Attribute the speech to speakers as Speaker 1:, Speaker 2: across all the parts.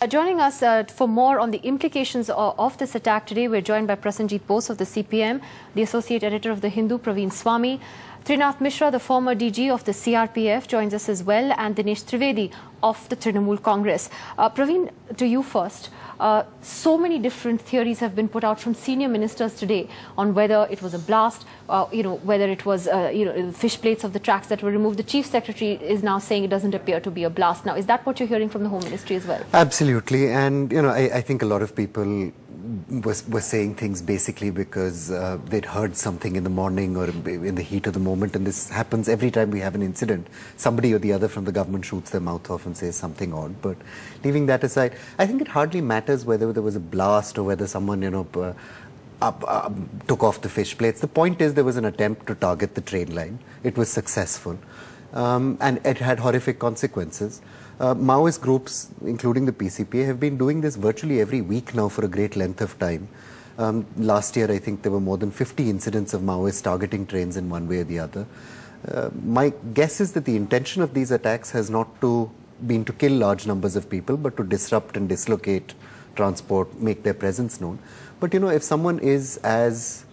Speaker 1: Joining us for more on the implications of this attack today, we're joined by Prasenjit Bose of the CPM, the Associate Editor of The Hindu, Praveen Swami, Trinath Mishra, the former DG of the CRPF, joins us as well, and Dinesh Trivedi of the Trinamool Congress. Praveen, to you first. So many different theories have been put out from senior ministers today on whether it was a blast, whether it was, fish plates of the tracks that were removed. The Chief Secretary is now saying it doesn't appear to be a blast. Now, is that what you're hearing from the Home Ministry as well?
Speaker 2: Absolutely. And, I think a lot of people were saying things basically because they'd heard something in the morning or in the heat of the moment, and this happens every time we have an incident. Somebody or the other from the government shoots their mouth off and says something odd. But leaving that aside, I think it hardly matters whether there was a blast or whether someone, took off the fish plates. The point is there was an attempt to target the train line. It was successful, and it had horrific consequences. Maoist groups, including the PCPA, have been doing this virtually every week now for a great length of time. Last year, I think there were more than 50 incidents of Maoists targeting trains in one way or the other. My guess is that the intention of these attacks has not been to kill large numbers of people, but to disrupt and dislocate transport, make their presence known. But if someone is as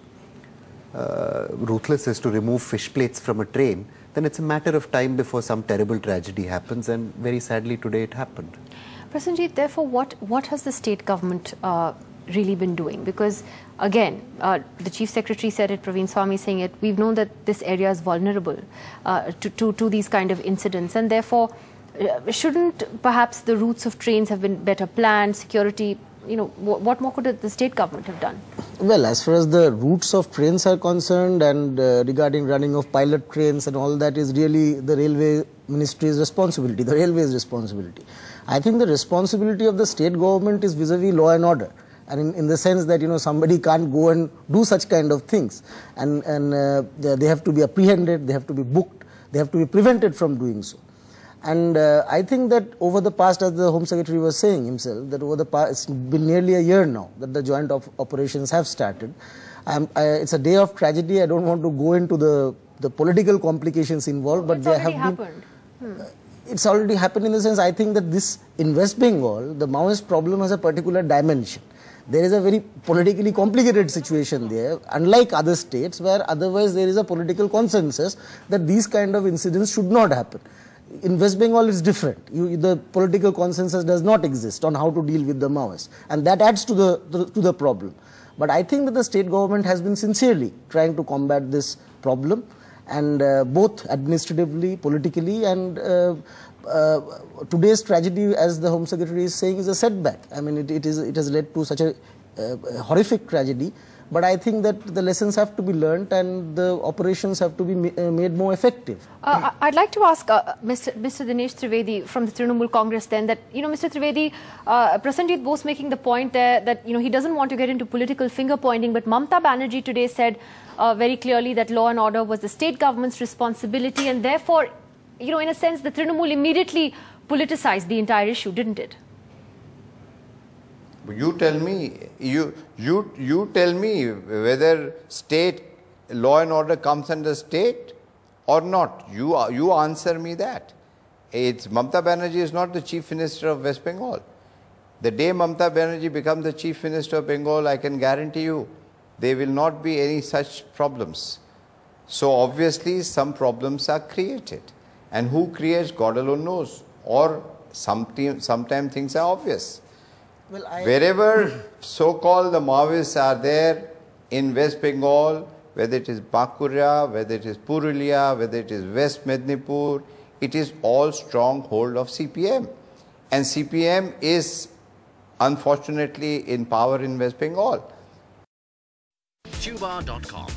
Speaker 2: ruthless as to remove fish plates from a train, then it's a matter of time before some terrible tragedy happens, and very sadly today it happened.
Speaker 1: Prasenjit, therefore, what has the state government really been doing? Because again, the Chief Secretary said it, Praveen Swami saying it, we've known that this area is vulnerable to these kind of incidents, and therefore shouldn't perhaps the routes of trains have been better planned, security, what more could the state government have done?
Speaker 3: Well, as far as the routes of trains are concerned, and regarding running of pilot trains and all that, is really the Railway Ministry's responsibility, the Railway's responsibility. I think the responsibility of the state government is vis-a-vis law and order, and in the sense that somebody can't go and do such kind of things, and they have to be apprehended, they have to be booked, they have to be prevented from doing so. And I think that over the past, as the Home Secretary was saying himself, that over the past, it's been nearly a year now that the joint operations have started. It's a day of tragedy. I don't want to go into the political complications involved, but there have been. It's already happened in the sense, I think that this, in West Bengal, the Maoist problem has a particular dimension. There is a very politically complicated situation there, unlike other states where otherwise there is a political consensus that these kind of incidents should not happen. In West Bengal, it's different. The political consensus does not exist on how to deal with the Maoists, and that adds to the problem. But I think that the state government has been sincerely trying to combat this problem, and both administratively, politically, and today's tragedy, as the Home Secretary is saying, is a setback. I mean, it has led to such a horrific tragedy. But I think that the lessons have to be learnt and the operations have to be made more effective.
Speaker 1: I'd like to ask Mr. Dinesh Trivedi from the Trinamool Congress then that, Mr. Trivedi, Prasenjit Bose making the point there that, he doesn't want to get into political finger pointing, but Mamata Banerjee today said very clearly that law and order was the state government's responsibility, and therefore, in a sense, the Trinamool immediately politicized the entire issue, didn't it?
Speaker 4: You tell me, you tell me whether state law and order comes under state or not. You answer me that. It's Mamata Banerjee is not the Chief Minister of West Bengal. The day Mamata Banerjee becomes the Chief Minister of Bengal, I can guarantee you, there will not be any such problems. So obviously some problems are created. And who creates, God alone knows. Or sometimes things are obvious. Well, wherever so-called the Maoists are there in West Bengal, whether it is Bankura, whether it is Purulia, whether it is West Midnapore, it is all stronghold of CPM. And CPM is unfortunately in power in West Bengal.
Speaker 5: Tuba.com